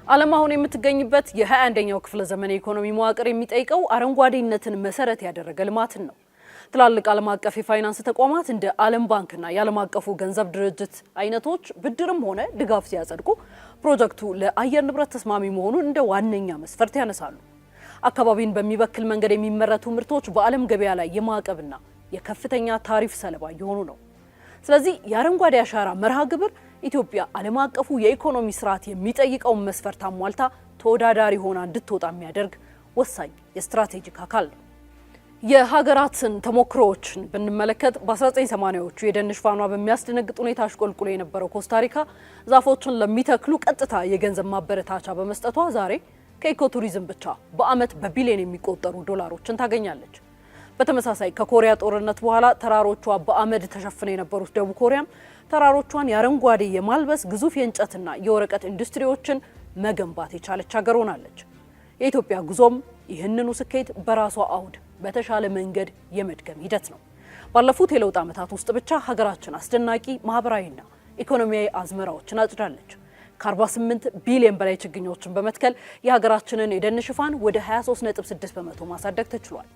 ዓለም አሁን የምትገኝበት የ21ኛው ክፍለ ዘመን ኢኮኖሚ መዋቅር የሚጠይቀው አረንጓዴነትን መሰረት ያደረገ ልማትን ነው። ትላልቅ ዓለም አቀፍ የፋይናንስ ተቋማት እንደ ዓለም ባንክና የዓለም አቀፉ ገንዘብ ድርጅት አይነቶች ብድርም ሆነ ድጋፍ ሲያጸድቁ ፕሮጀክቱ ለአየር ንብረት ተስማሚ መሆኑን እንደ ዋነኛ መስፈርት ያነሳሉ። አካባቢን በሚበክል መንገድ የሚመረቱ ምርቶች በዓለም ገበያ ላይ የማዕቀብና የከፍተኛ ታሪፍ ሰለባ እየሆኑ ነው። ስለዚህ የአረንጓዴ አሻራ መርሃ ግብር ኢትዮጵያ ዓለም አቀፉ የኢኮኖሚ ስርዓት የሚጠይቀውን መስፈርት አሟልታ ተወዳዳሪ ሆና እንድትወጣ የሚያደርግ ወሳኝ የስትራቴጂክ አካል ነው። የሀገራትን ተሞክሮዎችን ብንመለከት በ1980ዎቹ የደን ሽፋኗ በሚያስደነግጥ ሁኔታ አሽቆልቁሎ የነበረው ኮስታሪካ ዛፎችን ለሚተክሉ ቀጥታ የገንዘብ ማበረታቻ በመስጠቷ ዛሬ ከኢኮቱሪዝም ብቻ በዓመት በቢሊዮን የሚቆጠሩ ዶላሮችን ታገኛለች። በተመሳሳይ ከኮሪያ ጦርነት በኋላ ተራሮቿ በአመድ ተሸፍነው የነበሩት ደቡብ ኮሪያም ተራሮቿን የአረንጓዴ የማልበስ ግዙፍ የእንጨትና የወረቀት ኢንዱስትሪዎችን መገንባት የቻለች ሀገር ሆናለች። የኢትዮጵያ ጉዞም ይህንኑ ስኬት በራሷ አውድ በተሻለ መንገድ የመድገም ሂደት ነው። ባለፉት የለውጥ ዓመታት ውስጥ ብቻ ሀገራችን አስደናቂ ማህበራዊና ኢኮኖሚያዊ አዝመራዎችን አጭዳለች። ከ48 ቢሊዮን በላይ ችግኞችን በመትከል የሀገራችንን የደን ሽፋን ወደ 23.6 በመቶ ማሳደግ ተችሏል።